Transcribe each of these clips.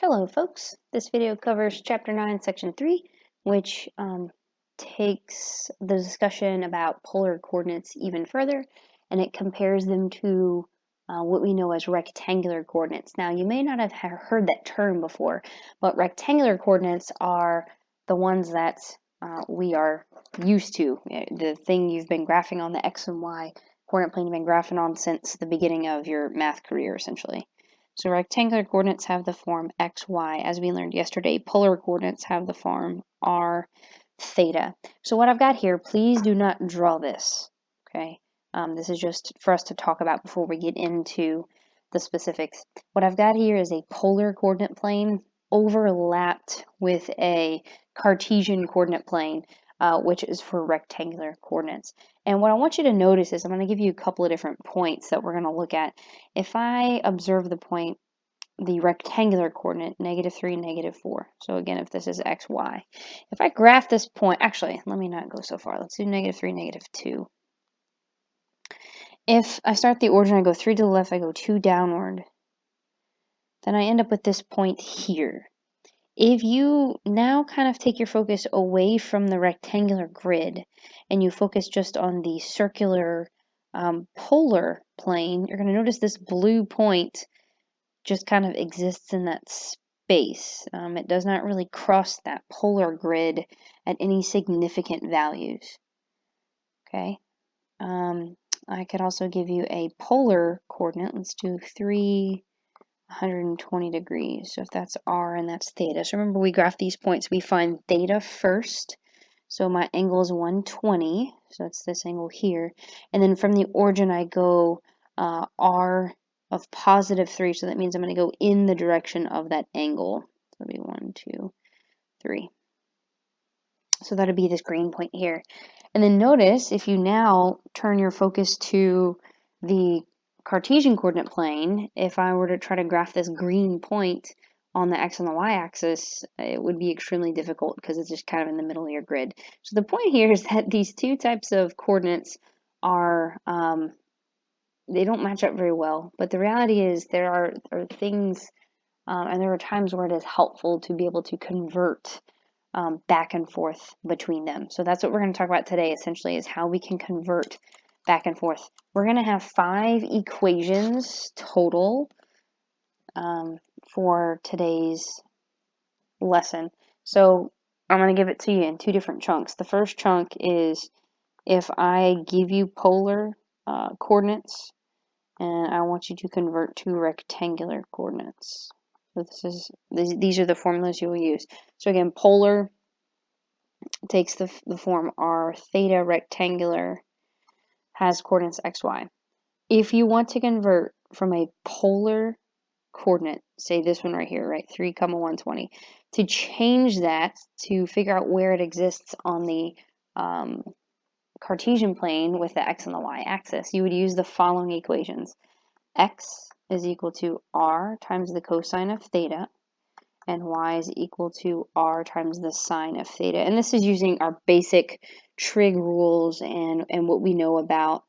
Hello folks, this video covers Chapter 9, Section 3, which takes the discussion about polar coordinates even further, and it compares them to what we know as rectangular coordinates. Now, you may not have heard that term before, but rectangular coordinates are the ones that we are used to, the thing you've been graphing on, the X and Y coordinate plane you've been graphing on since the beginning of your math career, essentially. So rectangular coordinates have the form x, y, as we learned yesterday. Polar coordinates have the form r, theta. So what I've got here, please do not draw this, okay? This is just for us to talk about before we get into the specifics. What I've got here is a polar coordinate plane overlapped with a Cartesian coordinate plane, which is for rectangular coordinates. And what I want you to notice is I'm going to give you a couple of different points that we're going to look at. If I observe the point, the rectangular coordinate, -3, -4. So again, if this is x, y. If I graph this point, actually, let me not go so far. Let's do -3, -2. If I start the origin, I go 3 to the left, I go 2 downward, then I end up with this point here. If you now kind of take your focus away from the rectangular grid and you focus just on the circular polar plane, you're going to notice this blue point just kind of exists in that space. It does not really cross that polar grid at any significant values. Okay. I could also give you a polar coordinate. Let's do 320 degrees. So if that's r and that's theta. So remember, we graph these points. We find theta first. So my angle is 120. So it's this angle here. And then from the origin, I go r of +3. So that means I'm going to go in the direction of that angle. So it'll be 1, 2, 3. So that'll be this green point here. And then notice, if you now turn your focus to the Cartesian coordinate plane, if I were to try to graph this green point on the x and the y axis, it would be extremely difficult because it's just kind of in the middle of your grid. So the point here is that these two types of coordinates are, they don't match up very well. But the reality is there are things, and there are times where it is helpful to be able to convert back and forth between them. So that's what we're going to talk about today, essentially, is how we can convert back and forth. We're going to have 5 equations total for today's lesson. So I'm going to give it to you in 2 different chunks. The first chunk is if I give you polar coordinates and I want you to convert to rectangular coordinates. So these are the formulas you will use. So again, polar takes the form r, theta, rectangular has coordinates x, y. If you want to convert from a polar coordinate, say this one right here, right, 3, 120, to change that to figure out where it exists on the Cartesian plane with the x and the y axis, you would use the following equations. X is equal to r times the cosine of theta, and y is equal to r times the sine of theta. And this is using our basic trig rules and what we know about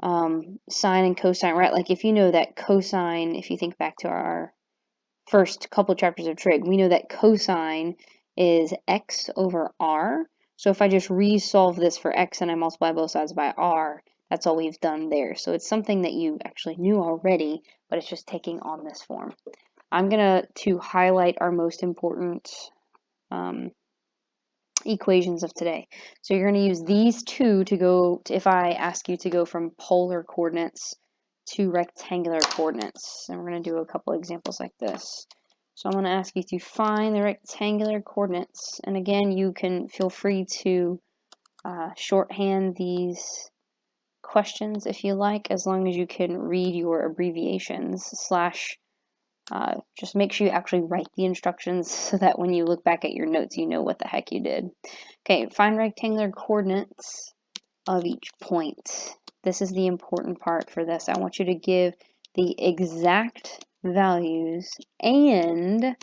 sine and cosine, right? Like if you know that cosine, if you think back to our first couple chapters of trig, we know that cosine is x over r. So if I just resolve this for x and I multiply both sides by r, that's all we've done there. So it's something that you actually knew already, but it's just taking on this form. I'm going to highlight our most important equations of today. So you're going to use these 2 to go, if I ask you to go from polar coordinates to rectangular coordinates. And we're going to do a couple examples like this. So I'm going to ask you to find the rectangular coordinates. And again, you can feel free to shorthand these questions if you like, as long as you can read your abbreviations / just make sure you actually write the instructions so that when you look back at your notes, you know what the heck you did. Okay, find rectangular coordinates of each point. This is the important part for this. I want you to give the exact values and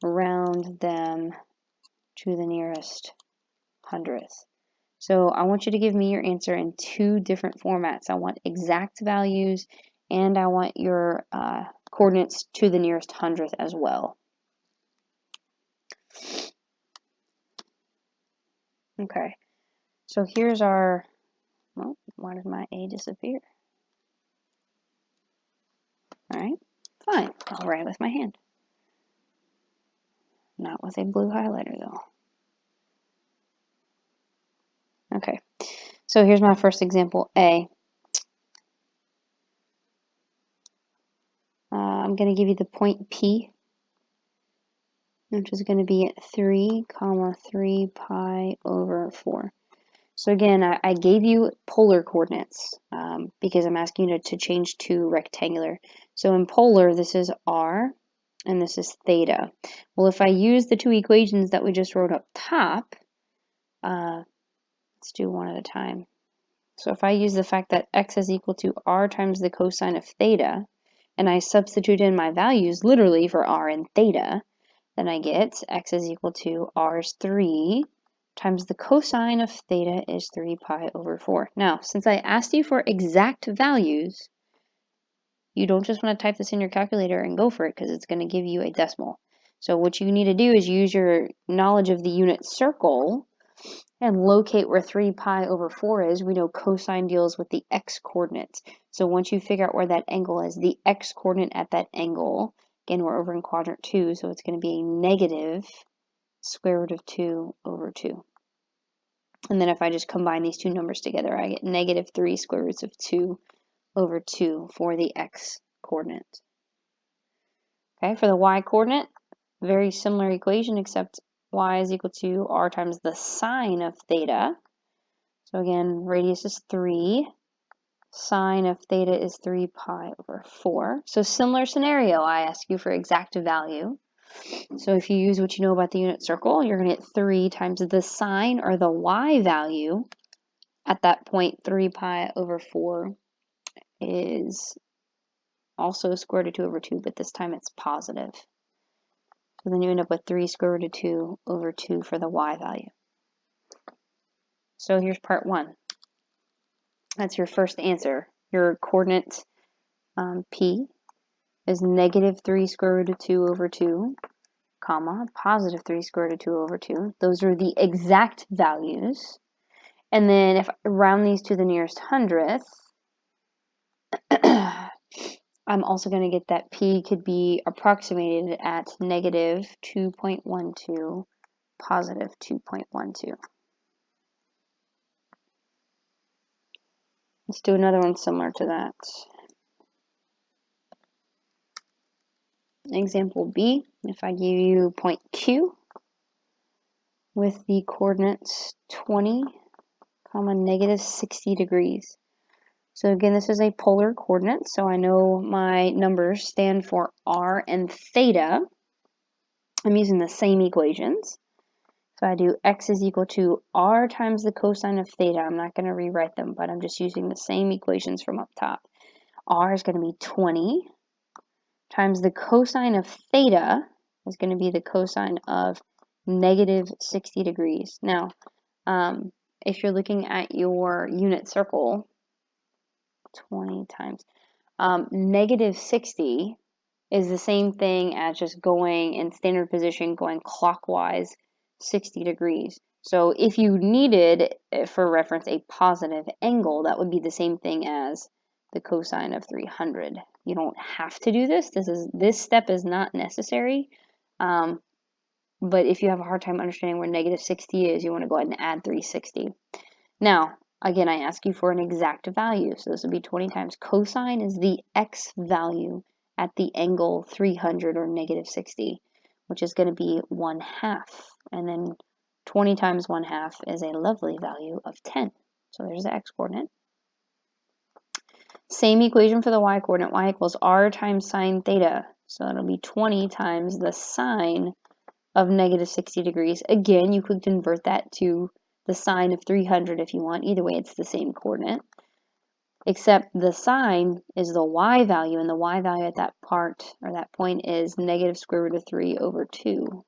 round them to the nearest hundredth. So I want you to give me your answer in 2 different formats. I want exact values and I want your coordinates to the nearest hundredth as well. Okay, so here's our, well, why did my A disappear? Alright, fine, I'll write with my hand. Not with a blue highlighter though. Okay, so here's my first example, A. I'm going to give you the point P, which is going to be at 3, 3 pi over 4. So again, I gave you polar coordinates because I'm asking you to change to rectangular. So in polar, this is r, and this is theta. Well, if I use the two equations that we just wrote up top, let's do one at a time. So if I use the fact that x is equal to r times the cosine of theta, and I substitute in my values literally for r and theta, then I get x is equal to r is 3 times the cosine of theta is 3 pi over 4. Now, since I asked you for exact values, you don't just want to type this in your calculator and go for it because it's going to give you a decimal. So what you need to do is use your knowledge of the unit circle and locate where 3 pi over 4 is. We know cosine deals with the x coordinates. So once you figure out where that angle is, the x coordinate at that angle, again, we're over in quadrant 2, so it's going to be a negative square root of 2 over 2. And then if I just combine these two numbers together, I get negative 3 square roots of 2 over 2 for the x coordinate. Okay, for the y coordinate, very similar equation, except y is equal to r times the sine of theta. So again, radius is 3. Sine of theta is 3 pi over 4. So similar scenario, I ask you for exact value. So if you use what you know about the unit circle, you're going to get 3 times the sine or the y value. At that point, 3 pi over 4 is also square root of 2 over 2, but this time it's positive. So then you end up with 3 square root of 2 over 2 for the y value. So here's part 1. That's your first answer. Your coordinate P is negative 3 square root of 2 over 2, comma, positive 3 square root of 2 over 2. Those are the exact values. And then if I round these to the nearest hundredth, I'm also going to get that P could be approximated at negative 2.12, positive 2.12. Let's do another one similar to that. Example B, if I give you point Q with the coordinates 20, negative 60 degrees. So again, this is a polar coordinate, so I know my numbers stand for r and theta. I'm using the same equations. So I do x is equal to r times the cosine of theta. I'm not going to rewrite them, but I'm just using the same equations from up top. R is going to be 20 times the cosine of theta is going to be the cosine of negative 60 degrees. Now, if you're looking at your unit circle, 20 times negative 60 is the same thing as just going in standard position, going clockwise 60 degrees. So if you needed, for reference, a positive angle, that would be the same thing as the cosine of 300. You don't have to do this. This step is not necessary. But if you have a hard time understanding where negative 60 is, you want to go ahead and add 360. Now, again, I ask you for an exact value. So this would be 20 times cosine is the x value at the angle 300 or negative 60, which is going to be 1/2. And then 20 times 1/2 is a lovely value of 10. So there's the x coordinate. Same equation for the y coordinate. Y equals r times sine theta. So it'll be 20 times the sine of negative 60 degrees. Again, you could convert that to the sine of 300 if you want. Either way, it's the same coordinate. Except the sine is the y value, and the y value at that part, or that point, is negative square root of 3 over 2.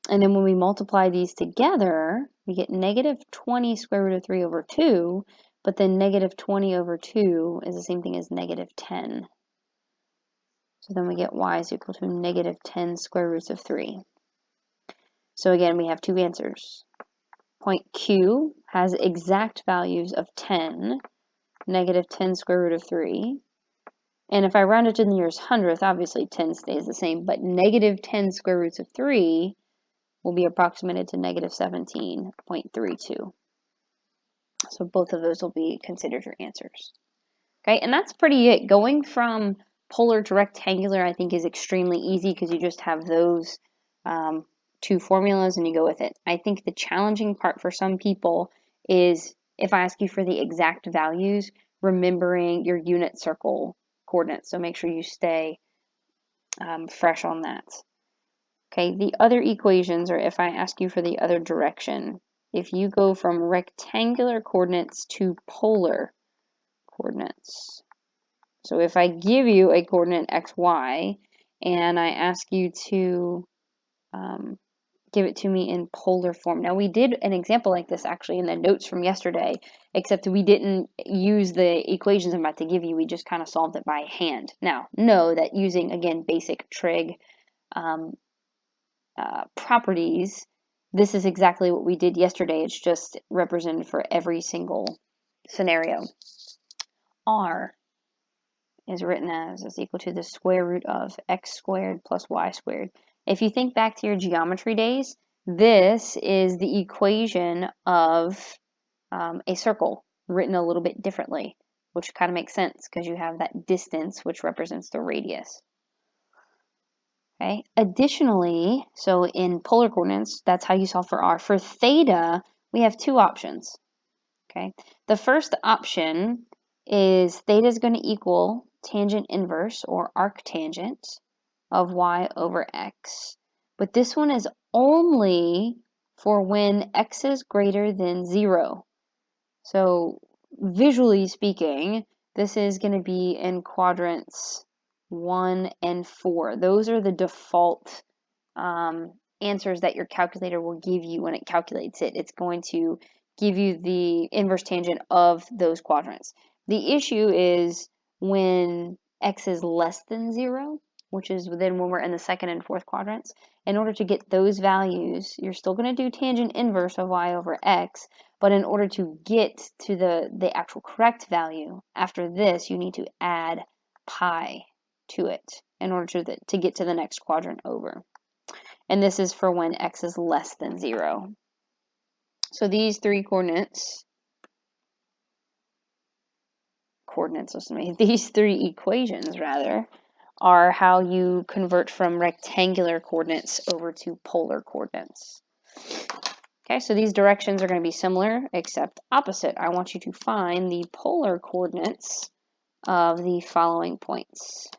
And then when we multiply these together, we get negative 20 square root of 3 over 2, but then negative 20 over 2 is the same thing as negative 10. So then we get y is equal to negative 10 square roots of 3. So again, we have two answers. Point Q has exact values of 10, negative 10 square root of 3. And if I round it to the nearest hundredth, obviously 10 stays the same, but negative 10 square roots of 3 will be approximated to negative 17.32. So both of those will be considered your answers. Okay, and that's pretty it. Going from polar to rectangular, I think, is extremely easy because you just have those two formulas and you go with it. I think the challenging part for some people is if I ask you for the exact values, remembering your unit circle coordinates. So make sure you stay fresh on that. Okay, the other equations, or if I ask you for the other direction, if you go from rectangular coordinates to polar coordinates. So if I give you a coordinate xy and I ask you to give it to me in polar form. Now we did an example like this actually in the notes from yesterday, except we didn't use the equations I'm about to give you. We just kind of solved it by hand. Now know that using, again, basic trig properties, this is exactly what we did yesterday. It's just represented for every single scenario. R is written as is equal to the square root of x squared plus y squared. If you think back to your geometry days, this is the equation of a circle written a little bit differently, which kind of makes sense because you have that distance which represents the radius. Okay. Additionally, so in polar coordinates, that's how you solve for r. For theta, we have two options. Okay. The first option is theta is going to equal tangent inverse or arctangent of y over x. But this one is only for when x is greater than 0. So visually speaking, this is going to be in quadrants 1 and 4. Those are the default answers that your calculator will give you when it calculates it. It's going to give you the inverse tangent of those quadrants. The issue is when x is less than 0, which is then when we're in the second and fourth quadrants. In order to get those values, you're still going to do tangent inverse of y over x, but in order to get to the actual correct value, after this, you need to add pi to it in order to get to the next quadrant over. And this is for when x is less than 0. So these three these three equations rather, are how you convert from rectangular coordinates over to polar coordinates. Okay, so these directions are going to be similar except opposite. I want you to find the polar coordinates of the following points.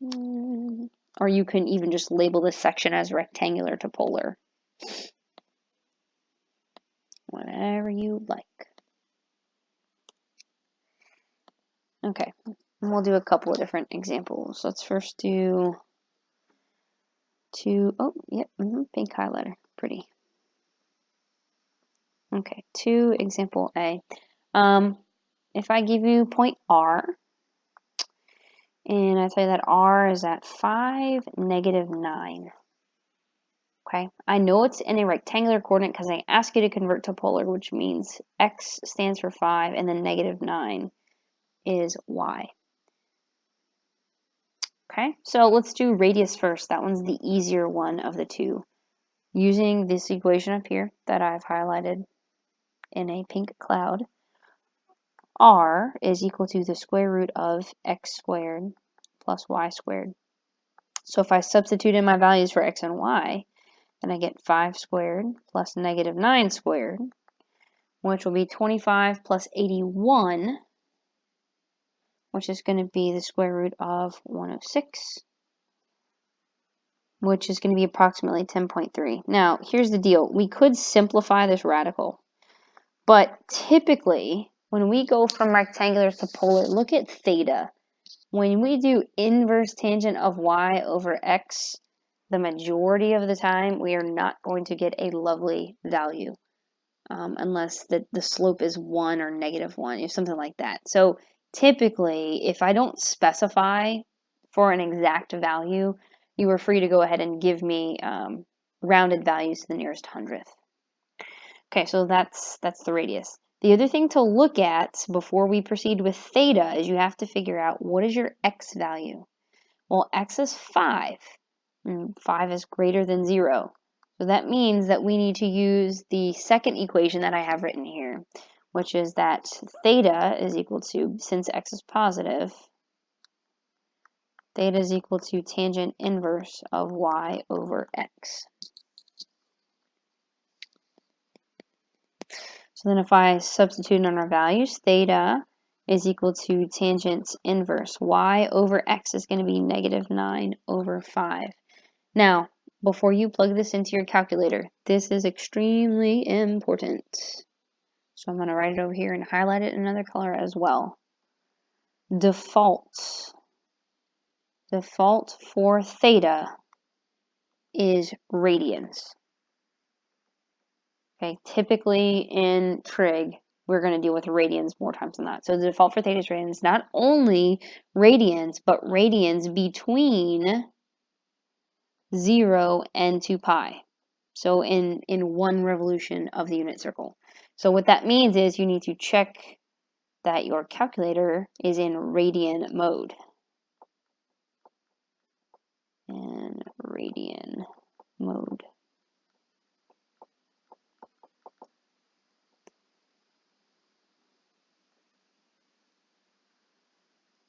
Or you can even just label this section as rectangular to polar. Whatever you like. Okay, and we'll do a couple of different examples. Let's first do pink highlighter, pretty. Okay, to example A. If I give you point R, and I tell you that R is at 5, negative 9. Okay, I know it's in a rectangular coordinate because I ask you to convert to polar, which means X stands for 5, and then negative 9 is Y. Okay, so let's do radius first. That one's the easier one of the two. Using this equation up here that I've highlighted in a pink cloud, R is equal to the square root of x squared plus y squared. So if I substitute in my values for x and y, then I get 5 squared plus negative 9 squared, which will be 25 plus 81, which is going to be the square root of 106, which is going to be approximately 10.3. Now, here's the deal. We could simplify this radical, but typically, when we go from rectangular to polar, look at theta. When we do inverse tangent of y over x, the majority of the time, we are not going to get a lovely value unless the slope is 1 or negative 1 or something like that. So typically, if I don't specify for an exact value, you are free to go ahead and give me rounded values to the nearest hundredth. Okay, so that's the radius. The other thing to look at before we proceed with theta is you have to figure out what is your x value. Well, x is 5, and 5 is greater than 0. So that means that we need to use the second equation that I have written here, which is that theta is equal to, since x is positive, theta is equal to tangent inverse of y over x. So then if I substitute in our values, theta is equal to tangent inverse y over x is going to be negative 9 over 5. Now, before you plug this into your calculator, this is extremely important. So I'm going to write it over here and highlight it in another color as well. Default for theta is radians. Okay, typically in trig, we're going to deal with radians more times than that. So the default for theta is radians, not only radians, but radians between 0 and 2 pi. So in one revolution of the unit circle. So what that means is you need to check that your calculator is in radian mode. In radian mode.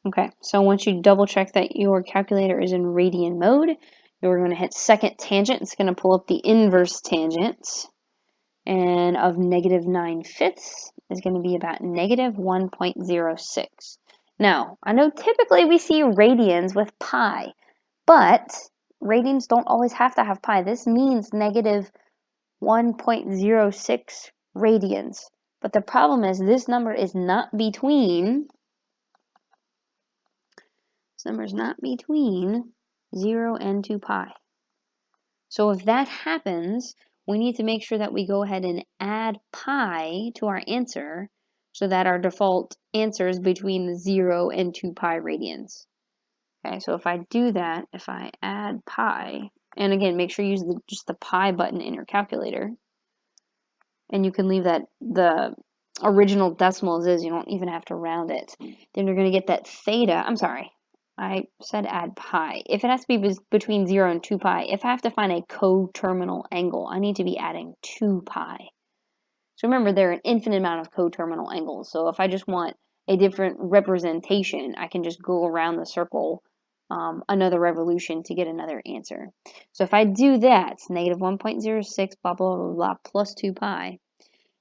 Okay, so once you double check that your calculator is in radian mode, you're going to hit second tangent. It's going to pull up the inverse tangent, and of negative 9/5 is going to be about negative 1.06. Now, I know typically we see radians with pi, but radians don't always have to have pi. This means negative 1.06 radians. But the problem is this number is not between 0 and 2 pi. So if that happens, we need to make sure that we go ahead and add pi to our answer so that our default answer is between 0 and 2 pi radians. Okay, so if I do that, if I add pi, and again, make sure you use just the pi button in your calculator, and you can leave that the original decimals is, you don't even have to round it. Then you're going to get that theta, I'm sorry, I said add pi. If it has to be between 0 and 2 pi, if I have to find a coterminal angle, I need to be adding 2 pi. So remember, there are an infinite amount of coterminal angles. So if I just want a different representation, I can just go around the circle another revolution to get another answer. So if I do that, negative 1.06, blah, blah, blah, blah, plus 2 pi,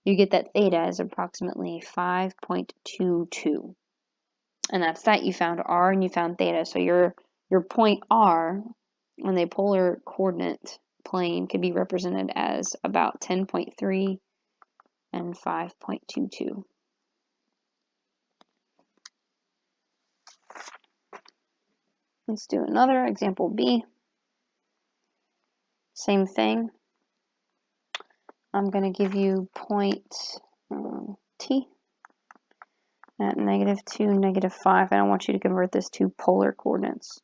you get that theta is approximately 5.22. And that's that. You found r and you found theta. So your point r on the polar coordinate plane could be represented as about 10.3 and 5.22. Let's do another example B. Same thing. I'm going to give you point T at -2, -5. I don't want you to convert this to polar coordinates.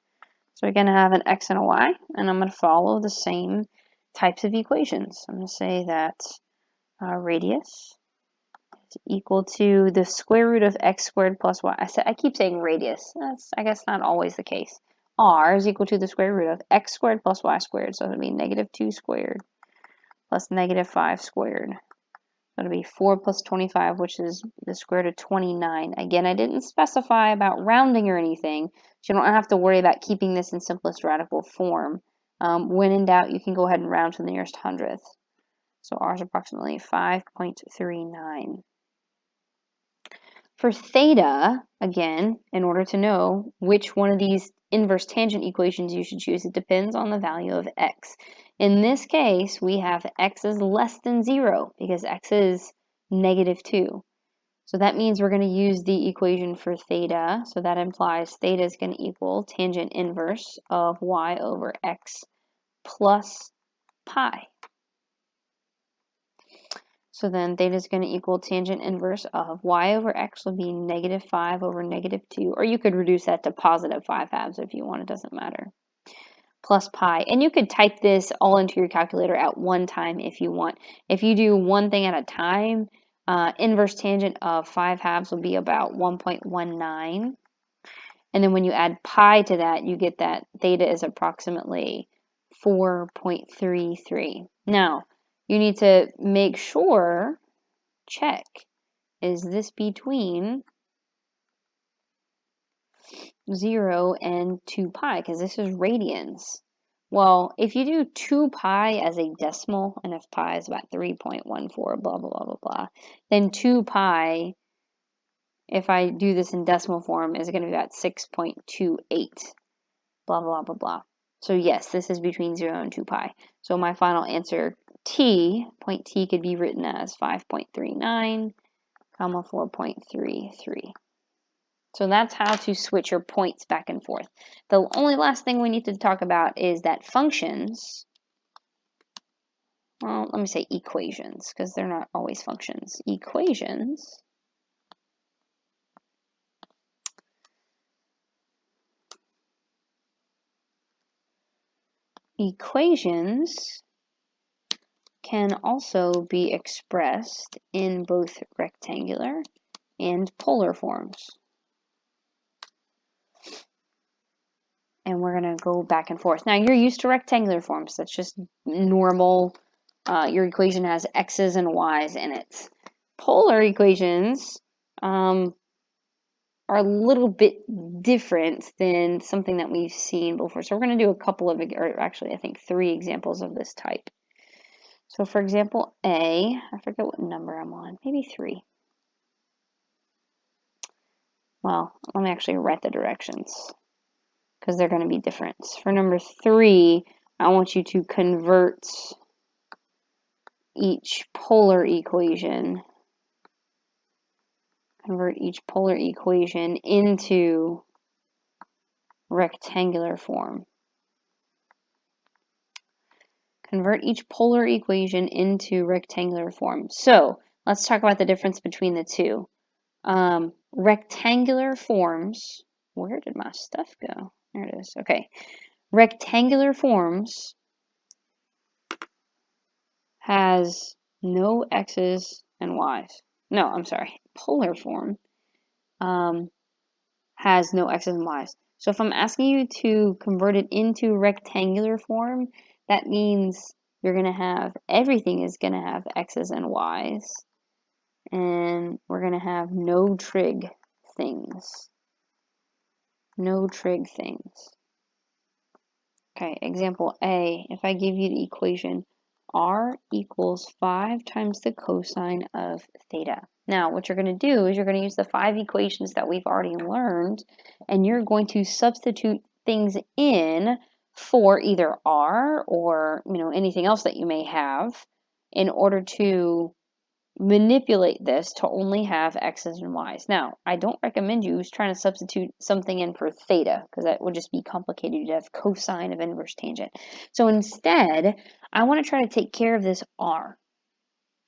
So we're going to have an x and a y, and I'm going to follow the same types of equations. I'm going to say that radius is equal to the square root of x squared plus y. I keep saying radius. That's, I guess, not always the case. R is equal to the square root of x squared plus y squared. So it'll be -2 squared plus -5 squared. So it'll be 4 plus 25, which is the square root of 29. Again, I didn't specify about rounding or anything, so you don't have to worry about keeping this in simplest radical form. When in doubt, you can go ahead and round to the nearest hundredth. So R is approximately 5.39. For theta, again, in order to know which one of these inverse tangent equations you should choose, it depends on the value of x. In this case, we have x is less than 0 because x is -2. So that means we're going to use the equation for theta. So that implies theta is going to equal tangent inverse of y over x plus pi. So then theta is going to equal tangent inverse of y over x will be -5 over -2, or you could reduce that to +5 halves if you want, it doesn't matter. plus pi. And you could type this all into your calculator at one time if you want. If you do one thing at a time, inverse tangent of 5/2 will be about 1.19. And then when you add pi to that, you get that theta is approximately 4.33. Now, you need to make sure, check, is this between 0 and 2 pi? Because this is radians. Well, if you do 2 pi as a decimal, and if pi is about 3.14, blah, blah, blah, blah, blah, then 2 pi, if I do this in decimal form, is going to be about 6.28, blah, blah, blah, blah. So yes, this is between 0 and 2 pi. So my final answer, point t could be written as 5.39, comma 4.33. So that's how to switch your points back and forth. The only last thing we need to talk about is that functions, well, let me say equations, because they're not always functions. Equations can also be expressed in both rectangular and polar forms. And we're going to go back and forth. Now, you're used to rectangular forms. That's just normal. Your equation has x's and y's in it. Polar equations are a little bit different than something that we've seen before. So we're going to do a couple of, or actually I think 3 examples of this type. So for example, I forget what number I'm on, maybe 3. Well, let me actually write the directions, because they're going to be different. For number 3, I want you to convert each polar equation into rectangular form. Convert each polar equation into rectangular form. So let's talk about the difference between the two. Rectangular forms, where did my stuff go? There it is. Okay. Rectangular forms has no x's and y's. No, I'm sorry. Polar form has no x's and y's. So if I'm asking you to convert it into rectangular form, that means you're going to have, everything is going to have x's and y's. And we're going to have no trig things. No trig things. Okay, example A, if I give you the equation r equals 5 times the cosine of theta. Now, what you're going to do is you're going to use the 5 equations that we've already learned, and you're going to substitute things in for either r or anything else that you may have in order to manipulate this to only have x's and y's. Now, I don't recommend you trying to substitute something in for theta, because that would just be complicated. You'd have cosine of inverse tangent. So instead, I want to try to take care of this r.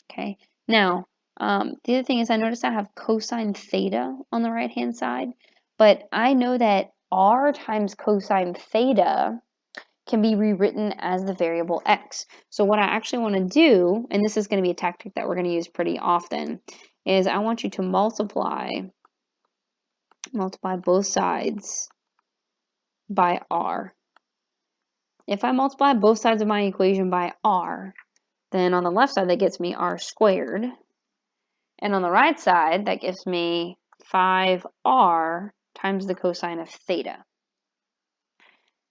Okay. Now, the other thing is I notice I have cosine theta on the right-hand side, but I know that r times cosine theta can be rewritten as the variable x. So what I actually want to do, and this is going to be a tactic that we're going to use pretty often, is I want you to multiply both sides by r. If I multiply both sides of my equation by r, then on the left side that gets me r squared, and on the right side that gives me 5r times the cosine of theta.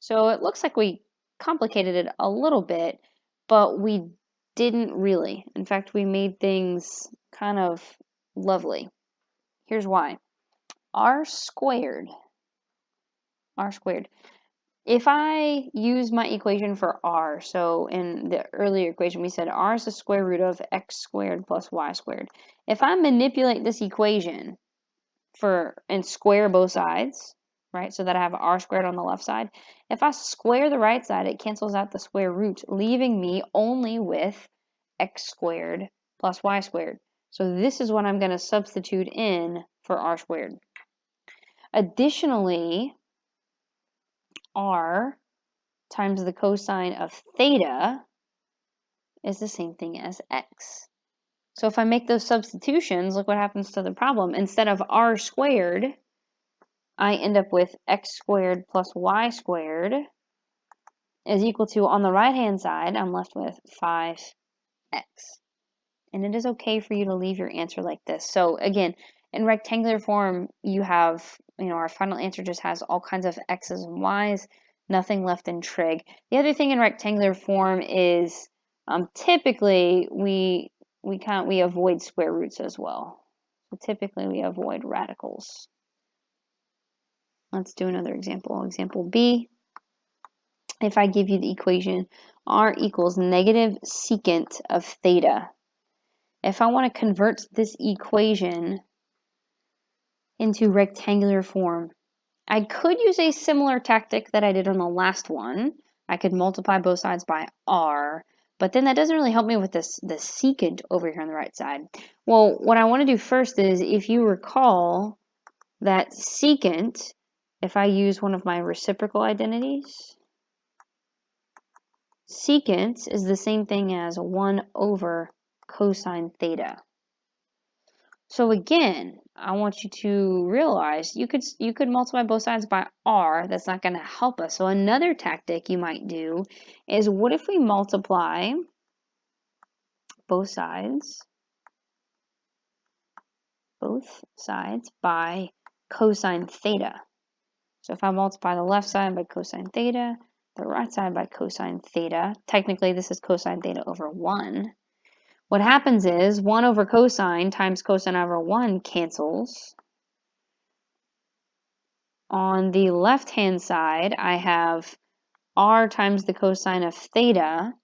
So it looks like we complicated it a little bit, but we didn't really. In fact, we made things kind of lovely. Here's why. R squared. If I use my equation for r, so in the earlier equation we said r is the square root of x squared plus y squared. If I manipulate this equation and square both sides, right, so that I have r squared on the left side, if I square the right side, it cancels out the square root, leaving me only with x squared plus y squared. So this is what I'm going to substitute in for r squared. Additionally, r times the cosine of theta is the same thing as x. So if I make those substitutions, look what happens to the problem. Instead of r squared, I end up with x squared plus y squared is equal to, on the right-hand side, I'm left with 5x. And it is okay for you to leave your answer like this. So again, in rectangular form, you have, our final answer just has all kinds of x's and y's, nothing left in trig. The other thing in rectangular form is typically we avoid square roots as well. So typically we avoid radicals. Let's do another example. Example B. If I give you the equation r equals negative secant of theta, if I want to convert this equation into rectangular form, I could use a similar tactic that I did on the last one. I could multiply both sides by r, but then that doesn't really help me with the secant over here on the right side. Well, what I want to do first is, if you recall that secant, if I use one of my reciprocal identities, secant is the same thing as 1 over cosine theta. So again, I want you to realize you could multiply both sides by r. That's not going to help us. So another tactic you might do is, what if we multiply both sides by cosine theta? So if I multiply the left side by cosine theta, the right side by cosine theta, technically this is cosine theta over 1. What happens is 1 over cosine times cosine over 1 cancels. On the left-hand side, I have r times the cosine of theta.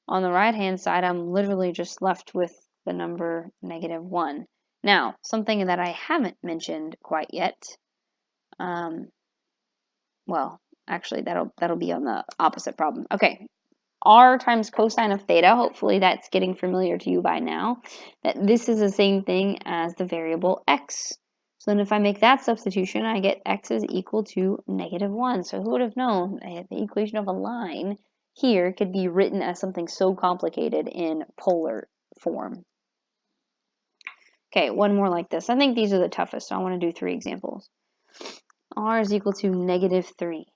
On the right-hand side, I'm literally just left with the number negative 1. Now, something that I haven't mentioned quite yet, well, actually, that'll be on the opposite problem. Okay, r times cosine of theta, hopefully that's getting familiar to you by now, that this is the same thing as the variable x. So then if I make that substitution, I get x is equal to negative 1. So who would have known the equation of a line here could be written as something so complicated in polar form? Okay, one more like this. I think these are the toughest, so I want to do 3 examples. R is equal to negative 3.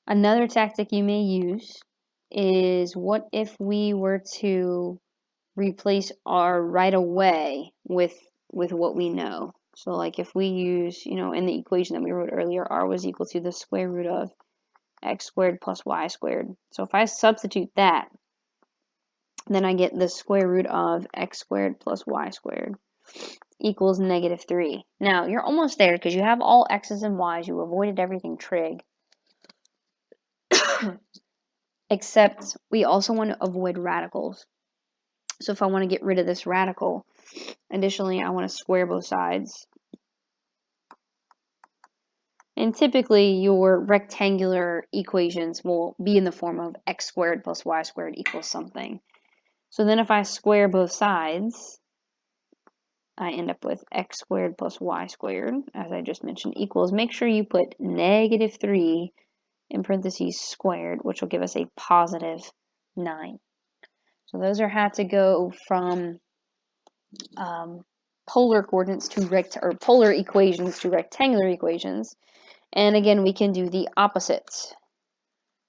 Another tactic you may use is, what if we were to replace r right away with what we know? So like if we use, in the equation that we wrote earlier, r was equal to the square root of x squared plus y squared. So if I substitute that, then I get the square root of x squared plus y squared equals negative 3. Now, you're almost there because you have all x's and y's. You avoided everything trig. Except we also want to avoid radicals. So if I want to get rid of this radical, additionally, I want to square both sides. And typically, your rectangular equations will be in the form of x squared plus y squared equals something. So then if I square both sides, I end up with x squared plus y squared, as I just mentioned, equals, make sure you put negative 3 in parentheses squared, which will give us a positive 9. So those are how to go from polar coordinates to polar equations to rectangular equations. And again, we can do the opposites.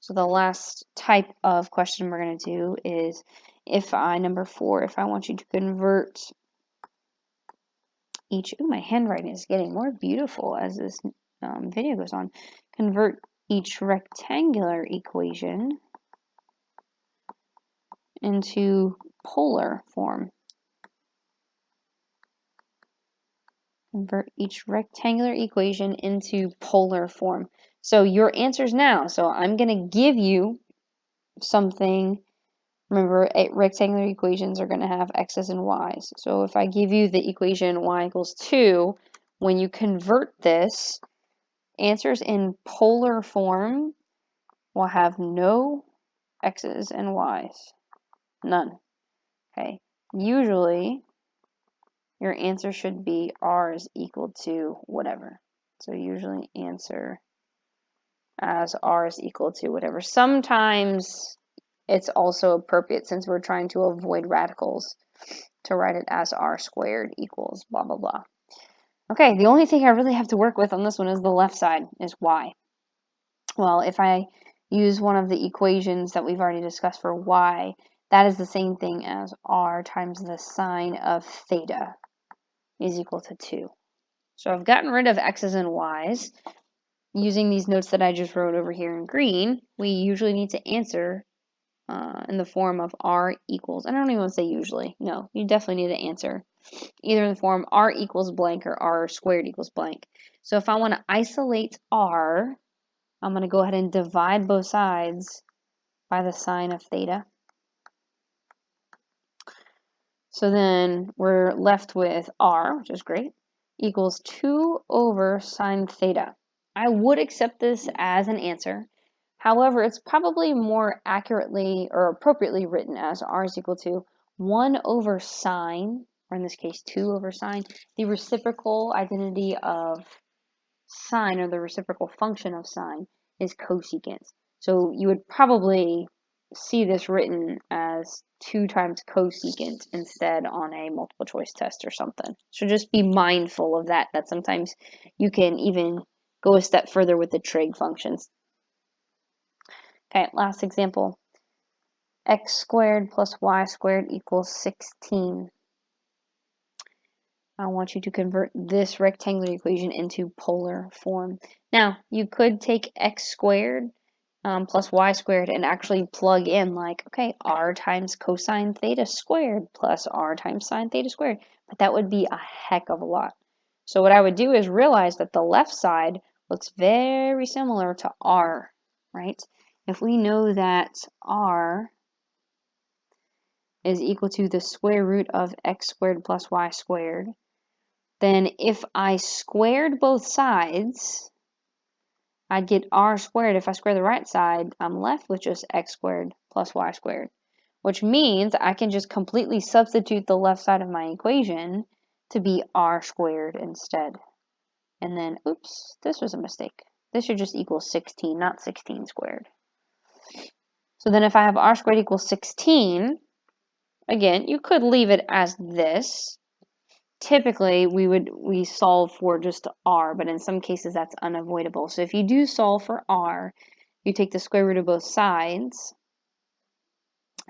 So the last type of question we're going to do is, number 4, if I want you to convert each, my handwriting is getting more beautiful as this video goes on, convert each rectangular equation into polar form. Convert each rectangular equation into polar form. So your answers now. So I'm going to give you something. Remember, rectangular equations are going to have x's and y's. So if I give you the equation y equals 2, when you convert this, answers in polar form will have no x's and y's. None. Okay. Usually, your answer should be r is equal to whatever. So usually answer as r is equal to whatever. Sometimes it's also appropriate, since we're trying to avoid radicals, to write it as r squared equals blah, blah, blah. Okay, the only thing I really have to work with on this one is the left side, is y. Well, if I use one of the equations that we've already discussed for y, that is the same thing as r times the sine of theta is equal to 2. So I've gotten rid of x's and y's. Using these notes that I just wrote over here in green, we usually need to answer in the form of r equals, I don't even want to say usually, no, you definitely need to answer either in the form r equals blank or r squared equals blank. So if I want to isolate r, I'm going to go ahead and divide both sides by the sine of theta. So then we're left with r, which is great, equals 2 over sine theta. I would accept this as an answer. However, it's probably more accurately or appropriately written as r is equal to 1 over sine, or in this case 2 over sine, the reciprocal identity of sine, or the reciprocal function of sine, is cosecant. So you would probably see this written as 2 times cosecant instead on a multiple choice test or something. So just be mindful of that, that sometimes you can even go a step further with the trig functions. Okay, last example. X squared plus y squared equals 16. I want you to convert this rectangular equation into polar form. Now, you could take x squared plus y squared and actually plug in like, okay, r times cosine theta squared plus r times sine theta squared, but that would be a heck of a lot. So what I would do is realize that the left side looks very similar to r, right? If we know that r is equal to the square root of x squared plus y squared, then if I squared both sides, I'd get r squared. If I square the right side, I'm left with just x squared plus y squared, which means I can just completely substitute the left side of my equation to be r squared instead. And then, oops, this was a mistake. This should just equal 16, not 16 squared. So then if I have r squared equals 16, again, you could leave it as this. Typically, we solve for just r, but in some cases that's unavoidable. So if you do solve for r, you take the square root of both sides,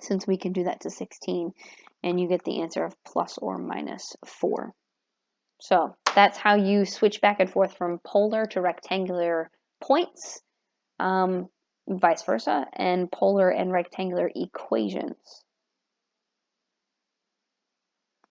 since we can do that to 16, and you get the answer of plus or minus 4. So that's how you switch back and forth from polar to rectangular points, vice versa, and polar and rectangular equations.